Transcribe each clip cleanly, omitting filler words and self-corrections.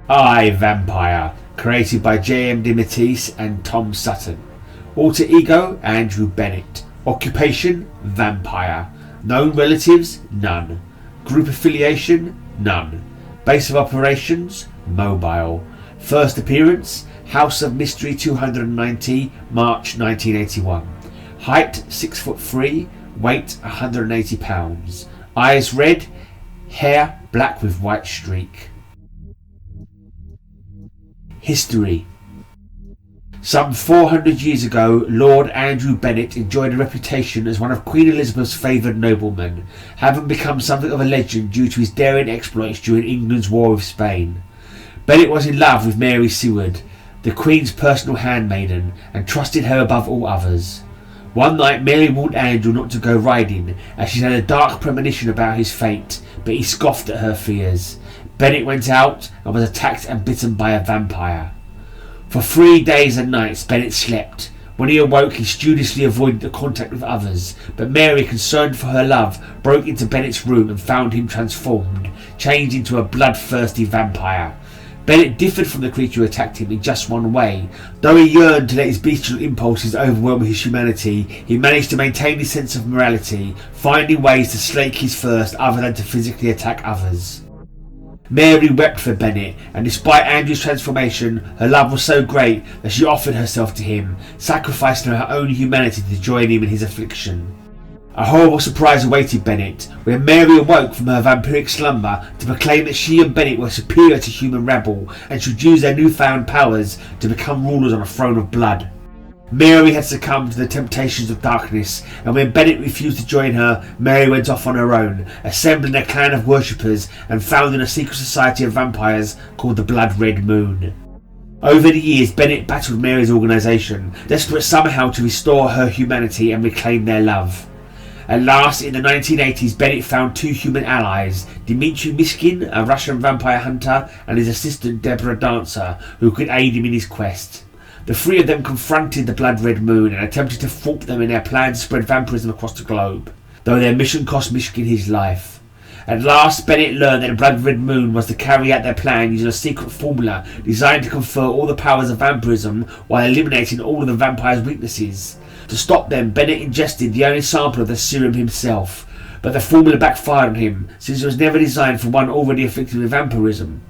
I, Vampire, created by J.M. DeMatteis and Tom Sutton. Alter ego, Andrew Bennett. Occupation, Vampire. Known relatives, none. Group affiliation, none. Base of operations, mobile. First appearance, House of Mystery 290, March 1981. Height 6'3", weight 180 pounds. Eyes red, hair black with white streak. History. Some 400 years ago, Lord Andrew Bennett enjoyed a reputation as one of Queen Elizabeth's favoured noblemen, having become something of a legend due to his daring exploits during England's war with Spain. Bennett was in love with Mary Seward, the Queen's personal handmaiden, and trusted her above all others. One night Mary warned Andrew not to go riding, as she had a dark premonition about his fate, but he scoffed at her fears. Bennett went out and was attacked and bitten by a vampire. For 3 days and nights Bennett slept. When he awoke, he studiously avoided the contact with others, but Mary, concerned for her love, broke into Bennett's room and found him transformed, changed into a bloodthirsty vampire. Bennett differed from the creature who attacked him in just one way. Though he yearned to let his bestial impulses overwhelm his humanity, he managed to maintain his sense of morality, finding ways to slake his thirst other than to physically attack others. Mary wept for Bennett, and despite Andrew's transformation, her love was so great that she offered herself to him, sacrificing her own humanity to join him in his affliction. A horrible surprise awaited Bennett when Mary awoke from her vampiric slumber to proclaim that she and Bennett were superior to human rabble and should use their newfound powers to become rulers on a throne of blood. Mary had succumbed to the temptations of darkness, and when Bennett refused to join her, Mary went off on her own, assembling a clan of worshippers and founding a secret society of vampires called the Blood Red Moon. Over the years, Bennett battled Mary's organisation, desperate somehow to restore her humanity and reclaim their love. At last, in the 1980s, Bennett found two human allies, Dmitry Mishkin, a Russian vampire hunter, and his assistant Deborah Dancer, who could aid him in his quest. The three of them confronted the Blood Red Moon and attempted to thwart them in their plan to spread vampirism across the globe, though their mission cost Mishkin his life. At last, Bennett learned that the Blood Red Moon was to carry out their plan using a secret formula designed to confer all the powers of vampirism while eliminating all of the vampire's weaknesses. To stop them, Bennett ingested the only sample of the serum himself, but the formula backfired on him since it was never designed for one already afflicted with vampirism.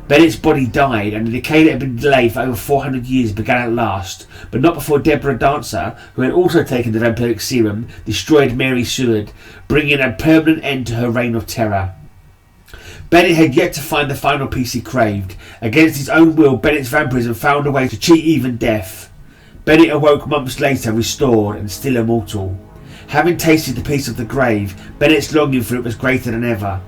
Bennett's body died, and the decay that had been delayed for over 400 years began at last, but not before Deborah Dancer, who had also taken the vampiric serum, destroyed Mary Seward, bringing a permanent end to her reign of terror. Bennett had yet to find the final piece he craved. Against his own will, Bennett's vampirism found a way to cheat even death. Bennett awoke months later, restored and still immortal. Having tasted the peace of the grave, Bennett's longing for it was greater than ever.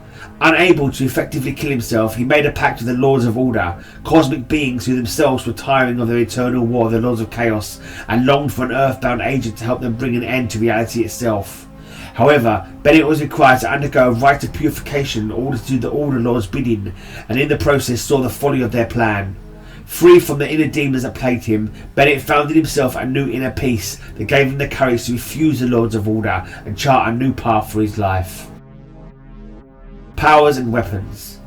Unable to effectively kill himself, he made a pact with the Lords of Order, cosmic beings who themselves were tiring of their eternal war of the Lords of Chaos and longed for an earthbound agent to help them bring an end to reality itself. However, Bennett was required to undergo a rite of purification in order to do the Order Lord's bidding, and in the process saw the folly of their plan. Free from the inner demons that plagued him, Bennett found in himself a new inner peace that gave him the courage to refuse the Lords of Order and chart a new path for his life. Powers and weapons.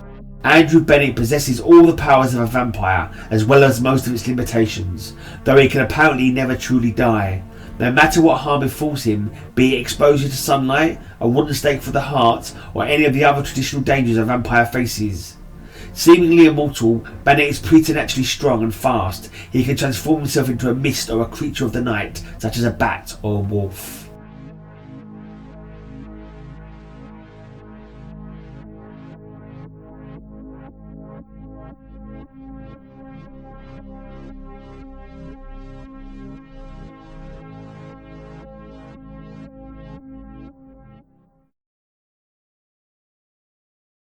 Andrew Bennett possesses all the powers of a vampire, as well as most of its limitations, though he can apparently never truly die. No matter what harm befalls him, be it exposure to sunlight, a wooden stake for the heart, or any of the other traditional dangers a vampire faces. Seemingly immortal, Bennett is preternaturally strong and fast. He can transform himself into a mist or a creature of the night, such as a bat or a wolf.